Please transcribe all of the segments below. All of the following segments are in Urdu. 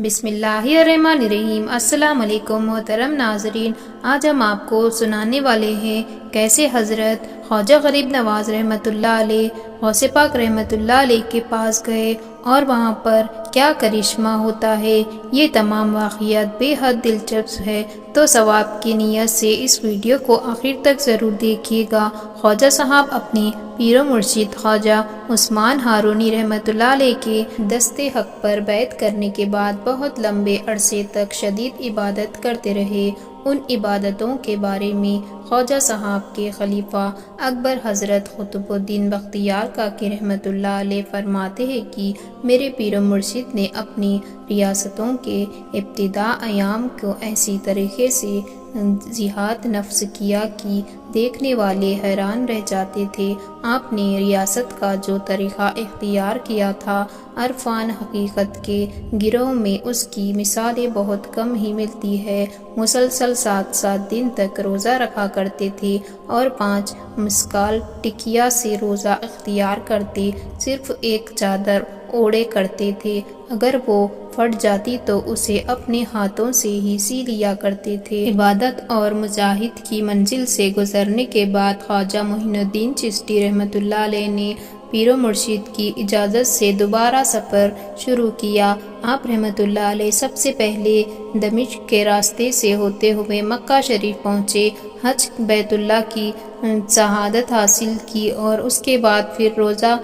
بسم اللہ الرحمن الرحیم۔ السلام علیکم محترم ناظرین، آج ہم آپ کو سنانے والے ہیں کیسے حضرت خواجہ غریب نواز رحمۃ اللہ علیہ غوث پاک رحمۃ اللہ علیہ کے پاس گئے اور وہاں پر کیا کرشمہ ہوتا ہے۔ یہ تمام واقعات بے حد دلچسپ ہے، تو ثواب کی نیت سے اس ویڈیو کو آخر تک ضرور دیکھیے گا۔ خواجہ صاحب اپنی پیر و مرشد خواجہ عثمان ہارونی رحمۃ اللہ علیہ کے دست حق پر بیعت کرنے کے بعد بہت لمبے عرصے تک شدید عبادت کرتے رہے۔ ان عبادتوں کے بارے میں خواجہ صاحب کے خلیفہ اکبر حضرت قطب الدین بختیار کاکی رحمۃ اللہ علیہ فرماتے ہیں کہ میرے پیر و مرشد نے اپنی ریاستوں کے ابتدا ایام کو ایسی طریقے سے جہاد نفس کیا کہ دیکھنے والے حیران رہ جاتے تھے۔ آپ نے ریاست کا جو طریقہ اختیار کیا تھا، عرفان حقیقت کے گروہ میں اس کی مثالیں بہت کم ہی ملتی ہے۔ مسلسل 7 دن تک روزہ رکھا کرتے تھے اور 5 مسکال ٹکیا سے روزہ اختیار کرتے، صرف ایک چادر اوڑھے کرتے تھے، اگر وہ پھٹ جاتی تو اسے اپنے ہاتھوں سے ہی سی لیا کرتے تھے۔ عبادت اور مجاہد کی منزل سے گزرنے کے بعد خواجہ معین الدین چشتی رحمۃ اللہ علیہ نے پیر و مرشد کی اجازت سے دوبارہ سفر شروع کیا۔ آپ رحمۃ اللہ علیہ سب سے پہلے دمشق کے راستے سے ہوتے ہوئے مکہ شریف پہنچے، حج بیت اللہ کی شہادت حاصل کی اور اس کے بعد پھر روزہ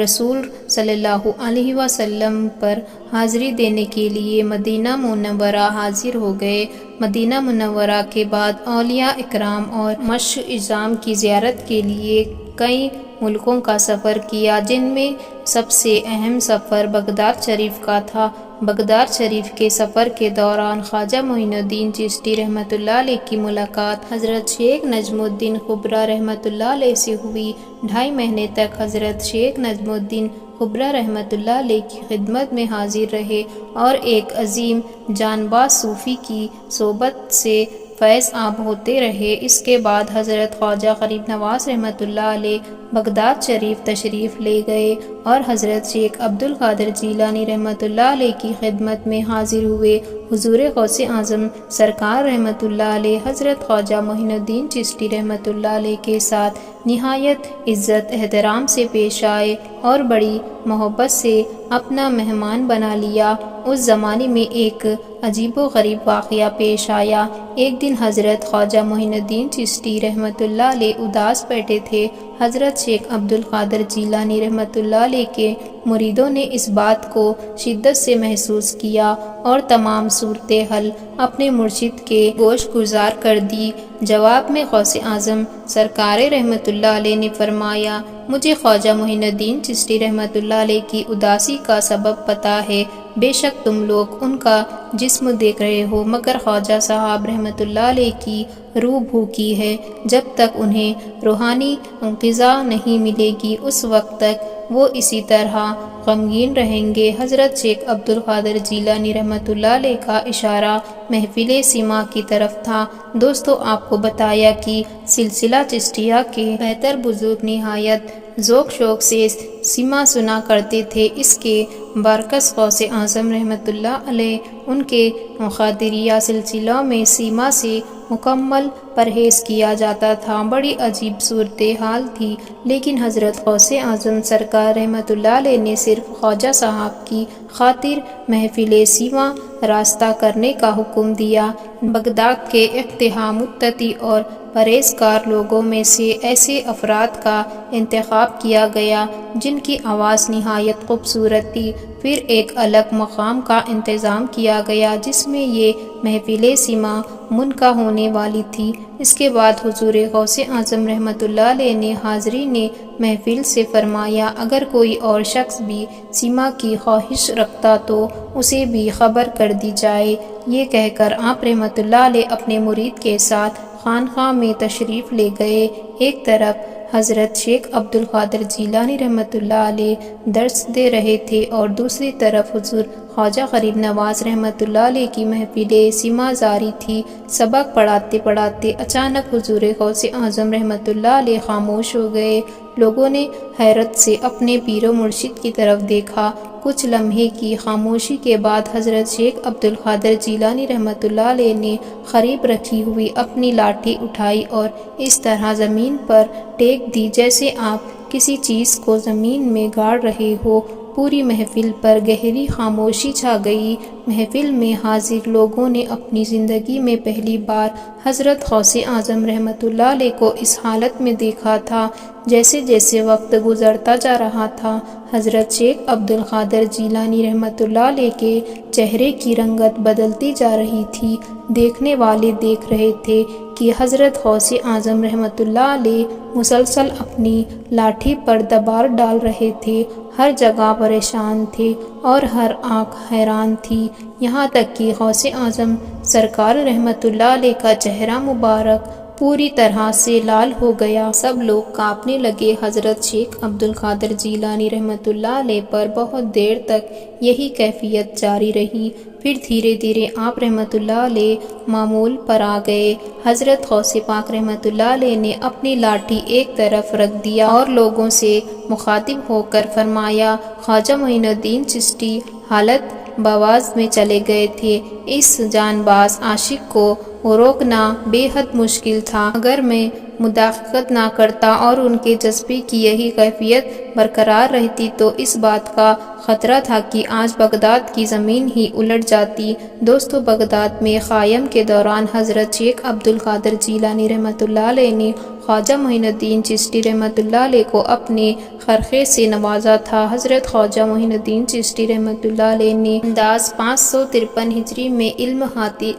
رسول صلی اللہ علیہ وسلم پر حاضری دینے کے لیے مدینہ منورہ حاضر ہو گئے۔ مدینہ منورہ کے بعد اولیاء اکرام اور مشائخ اعظام کی زیارت کے لیے کئی ملکوں کا سفر کیا، جن میں سب سے اہم سفر بغداد شریف کا تھا۔ بغداد شریف کے سفر کے دوران خواجہ معین الدین چشتی رحمۃ اللہ علیہ کی ملاقات حضرت شیخ نجم الدین خبرہ رحمۃ اللہ علیہ سے ہوئی۔ 2.5 مہینے تک حضرت شیخ نجم الدین خبرہ رحمۃ اللہ علیہ کی خدمت میں حاضر رہے اور ایک عظیم جانباز صوفی کی صحبت سے فیض یاب ہوتے رہے۔ اس کے بعد حضرت خواجہ غریب نواز رحمۃ اللہ علیہ بغداد شریف تشریف لے گئے اور حضرت شیخ عبد القادر جیلانی رحمۃ اللہ علیہ کی خدمت میں حاضر ہوئے۔ حضور غوث اعظم سرکار رحمۃ اللہ علیہ حضرت خواجہ معین الدین چشتی رحمۃ اللہ علیہ کے ساتھ نہایت عزت احترام سے پیش آئے اور بڑی محبت سے اپنا مہمان بنا لیا۔ اس زمانے میں ایک عجیب و غریب واقعہ پیش آیا۔ ایک دن حضرت خواجہ معین الدین چشتی رحمۃ اللہ علیہ اداس بیٹھے تھے۔ حضرت شیخ عبد القادر جیلانی رحمۃ اللہ علیہ کے مریدوں نے اس بات کو شدت سے محسوس کیا اور تمام صورتحال اپنے مرشد کے گوش گزار کر دی۔ جواب میں غوث اعظم سرکار رحمۃ اللہ علیہ نے فرمایا، مجھے خواجہ معین الدین چشتی رحمۃ اللہ علیہ کی اداسی کا سبب پتہ ہے۔ بے شک تم لوگ ان کا جسم دیکھ رہے ہو، مگر خواجہ صاحب رحمۃ اللہ علیہ کی روح بھوکی ہے۔ جب تک انہیں روحانی غذا نہیں ملے گی، اس وقت تک وہ اسی طرح غمگین رہیں گے۔ حضرت شیخ عبد القادر جیلانی رحمۃ اللہ علیہ کا اشارہ محفل سیما کی طرف تھا۔ دوستو، آپ کو بتایا کہ سلسلہ چشتیہ کے بہتر بزرگ نہایت ذوق شوق سے سیما سنا کرتے تھے۔ اس کے برعکس غوث اعظم رحمۃ اللہ علیہ ان کے قادریہ سلسلوں میں سیما سے مکمل پرہیز کیا جاتا تھا۔ بڑی عجیب صورتحال تھی، لیکن حضرت غوث اعظم سرکار رحمۃ اللہ علیہ نے صرف خواجہ صاحب کی خاطر محفل سیما راستہ کرنے کا حکم دیا۔ بغداد کے انتہا متقی اور پرہیزگار لوگوں میں سے ایسے افراد کا انتخاب کیا گیا جن کی آواز نہایت خوبصورت تھی۔ پھر ایک الگ مقام کا انتظام کیا گیا جس میں یہ محفل سیما منعقد ہونے والی تھی۔ اس کے بعد حضور غوث اعظم رحمۃ اللہ علیہ نے حاضرین محفل سے فرمایا، اگر کوئی اور شخص بھی سیما کی خواہش رکھتا تو اسے بھی خبر کر دی جائے۔ یہ کہہ کر آپ رحمۃ اللہ علیہ اپنے مرید کے ساتھ خانقاہ میں تشریف لے گئے۔ ایک طرف حضرت شیخ عبد القادر جیلانی رحمۃ اللہ علیہ درس دے رہے تھے اور دوسری طرف حضور خواجہ غریب نواز رحمۃ اللہ علیہ کی محفل سیما جاری تھی۔ سبق پڑھاتے پڑھاتے اچانک حضور غوث اعظم رحمۃ اللہ علیہ خاموش ہو گئے۔ لوگوں نے حیرت سے اپنے پیر و مرشد کی طرف دیکھا۔ کچھ لمحے کی خاموشی کے بعد حضرت شیخ عبد القادر جیلانی رحمۃ اللہ علیہ نے قریب رکھی ہوئی اپنی لاٹھی اٹھائی اور اس طرح زمین پر ٹیک دی جیسے آپ کسی چیز کو زمین میں گاڑ رہے ہو۔ پوری محفل پر گہری خاموشی چھا گئی۔ محفل میں حاضر لوگوں نے اپنی زندگی میں پہلی بار حضرت غوث اعظم رحمۃ اللہ علیہ کو اس حالت میں دیکھا تھا۔ جیسے جیسے وقت گزرتا جا رہا تھا، حضرت شیخ عبد القادر جیلانی رحمۃ اللہ علیہ کے چہرے کی رنگت بدلتی جا رہی تھی۔ دیکھنے والے دیکھ رہے تھے کہ حضرت غوث اعظم رحمۃ اللہ علیہ مسلسل اپنی لاٹھی پر دبار ڈال رہے تھے، ہر جگہ پریشان تھے اور ہر آنکھ حیران تھی، یہاں تک کہ غوث اعظم سرکار رحمۃ اللہ علیہ کا چہرہ مبارک پوری طرح سے لال ہو گیا۔ سب لوگ کانپنے لگے۔ حضرت شیخ عبد القادر جیلانی رحمۃ اللہ علیہ پر بہت دیر تک یہی کیفیت جاری رہی، پھر دھیرے دھیرے آپ رحمۃ اللہ علیہ معمول پر آ گئے۔ حضرت غوث پاک رحمۃ اللہ علیہ نے اپنی لاٹھی ایک طرف رکھ دیا اور لوگوں سے مخاطب ہو کر فرمایا، خواجہ معین الدین چشتی حالت بواز میں چلے گئے تھے۔ اس جان باز عاشق کو روکنا بے حد مشکل تھا۔ اگر میں مداخلت نہ کرتا اور ان کے جذبے کی یہی کیفیت برقرار رہتی تو اس بات کا خطرہ تھا کہ آج بغداد کی زمین ہی الٹ جاتی۔ دوستو، بغداد میں قیام کے دوران حضرت شیخ عبد القادر جیلانی رحمۃ اللہ علیہ نے خواجہ معین الدین چشتی رحمۃ اللہ علیہ کو اپنے خرقے سے نوازا تھا۔ حضرت خواجہ معین الدین چشتی رحمۃ اللہ علیہ نے انداز 553 ہجری میں علم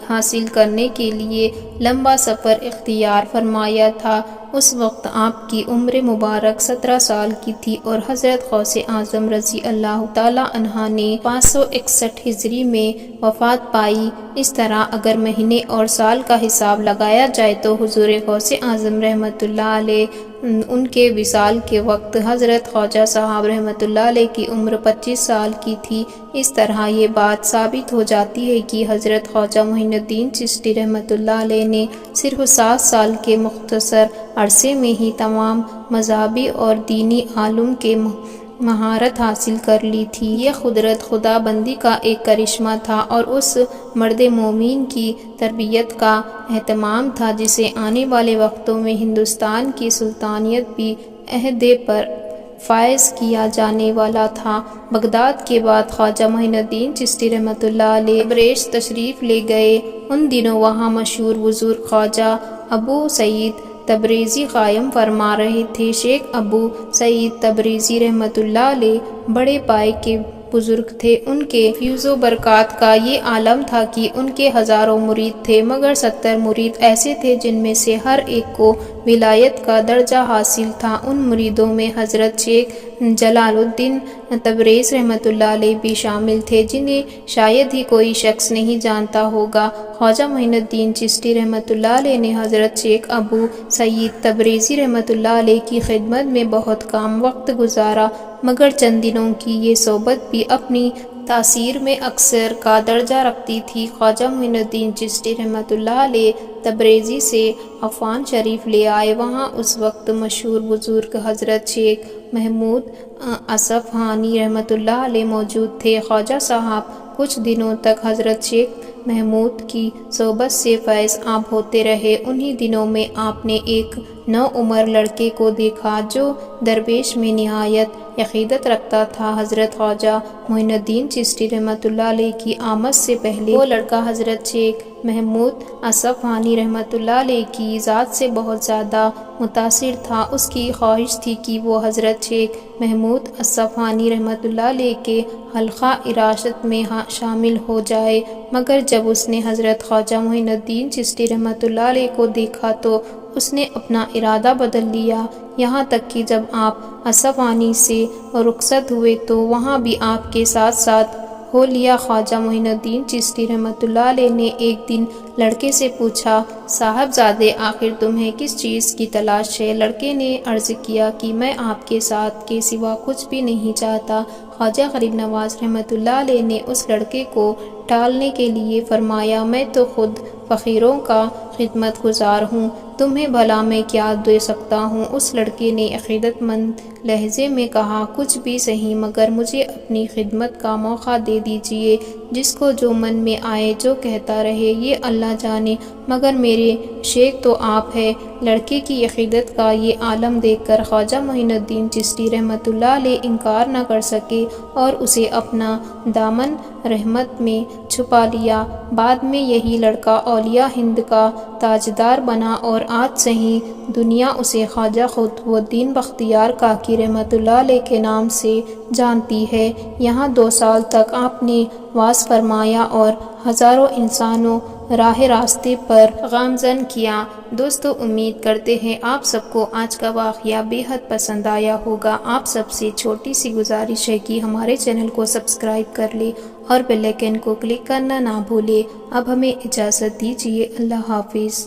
حاصل کرنے کے لیے لمبا سفر اختیار فرمایا تھا۔ اس وقت آپ کی عمر مبارک 17 سال کی تھی اور حضرت غوث اعظم رضی اللہ تعالی عنہ نے 561 ہجری میں وفات پائی۔ اس طرح اگر مہینے اور سال کا حساب لگایا جائے تو حضور غوث اعظم رحمۃ اللہ علیہ ان کے وصال کے وقت حضرت خواجہ صاحب رحمۃ اللہ علیہ کی عمر 25 سال کی تھی۔ اس طرح یہ بات ثابت ہو جاتی ہے کہ حضرت خواجہ معین الدین چشتی رحمۃ اللہ علیہ نے صرف 7 سال کے مختصر عرصے میں ہی تمام مذہبی اور دینی علوم کے مہارت حاصل کر لی تھی۔ یہ قدرت خدا بندی کا ایک کرشمہ تھا اور اس مرد مومن کی تربیت کا اہتمام تھا جسے آنے والے وقتوں میں ہندوستان کی سلطنت بھی عہدے پر فائز کیا جانے والا تھا۔ بغداد کے بعد خواجہ معین الدین چشتی رحمۃ اللہ علیہ تبریز تشریف لے گئے۔ ان دنوں وہاں مشہور بزرگ خواجہ ابو سعید تبریزی قائم فرما رہے تھے۔ شیخ ابو سعید تبریزی رحمۃ اللہ علیہ بڑے پائے کے بزرگ تھے۔ ان کے فیض و برکات کا یہ عالم تھا کہ ان کے ہزاروں مرید تھے، مگر 70 مرید ایسے تھے جن میں سے ہر ایک کو ولایت کا درجہ حاصل تھا۔ ان مریدوں میں حضرت شیخ جلال الدین تبریز رحمۃ اللہ علیہ بھی شامل تھے، جنہیں شاید ہی کوئی شخص نہیں جانتا ہوگا۔ خواجہ معین الدین چشتی رحمۃ اللہ علیہ نے حضرت شیخ ابو سعید تبریزی رحمۃ اللہ علیہ کی خدمت میں بہت کم وقت گزارا، مگر چند دنوں کی یہ صحبت بھی اپنی تاثیر میں اکثر کا درجہ رکھتی تھی۔ خواجہ معین الدین چشتی رحمۃ اللہ علیہ تبریزی سے عفان شریف لے آئے۔ وہاں اس وقت مشہور بزرگ حضرت شیخ محمود اصفہانی رحمۃ اللہ علیہ موجود تھے۔ خواجہ صاحب کچھ دنوں تک حضرت شیخ محمود کی صحبت سے فیض یاب ہوتے رہے۔ انہی دنوں میں آپ نے ایک نوعمر لڑکے کو دیکھا جو درویش میں نہایت عقیدت رکھتا تھا۔ حضرت خواجہ معین الدین چشتی رحمۃ اللہ علیہ کی آمد سے پہلے وہ لڑکا حضرت شیخ محمود اصفہانی رحمۃ اللہ علیہ کی ذات سے بہت زیادہ متاثر تھا۔ اس کی خواہش تھی کہ وہ حضرت شیخ محمود اصفہانی رحمۃ اللہ علیہ کے حلقہ ارشاد میں شامل ہو جائے، مگر جب اس نے حضرت خواجہ معین الدین چشتی رحمۃ اللہ علیہ کو دیکھا تو اس نے اپنا ارادہ بدل لیا، یہاں تک کہ جب آپ اصفہانی سے رخصت ہوئے تو وہاں بھی آپ کے ساتھ ساتھ ہو لیا۔ خواجہ معین الدین چشتی رحمۃ اللہ علیہ نے ایک دن لڑکے سے پوچھا، صاحبزادے آخر تمہیں کس چیز کی تلاش ہے؟ لڑکے نے عرض کیا کہ میں آپ کے ساتھ کے سوا کچھ بھی نہیں چاہتا۔ خواجہ غریب نواز رحمۃ اللہ علیہ نے اس لڑکے کو ٹالنے کے لیے فرمایا میں تو خود فقیروں کا خدمت گزار ہوں، تمہیں بھلا میں کیا دے سکتا ہوں؟ اس لڑکے نے عقیدت مند لہجے میں کہا کچھ بھی صحیح مگر مجھے اپنی خدمت کا موقع دے دیجیے، جس کو جو من میں آئے جو کہتا رہے یہ اللہ جانے، مگر میرے شیخ تو آپ ہے۔ لڑکے کی عقیدت کا یہ عالم دیکھ کر خواجہ معین الدین چشتی رحمۃ اللہ علیہ انکار نہ کر سکے اور اسے اپنا دامن رحمت میں چھپا لیا۔ بعد میں یہی لڑکا اولیاء ہند کا تاجدار بنا اور آج صحیح دنیا اسے خواجہ قطب الدین بختیار کاکی رحمۃ اللہ علیہ کے نام سے جانتی ہے۔ یہاں 2 سال تک آپ نے واز فرمایا اور ہزاروں انسانوں راہ راستے پر گامزن کیا۔ دوستو امید کرتے ہیں آپ سب کو آج کا واقعہ بے حد پسند آیا ہوگا۔ آپ سب سے چھوٹی سی گزارش ہے کہ ہمارے چینل کو سبسکرائب کر لیں اور بیل آئیکن کو کلک کرنا نہ بھولے۔ اب ہمیں اجازت دیجیے، اللہ حافظ۔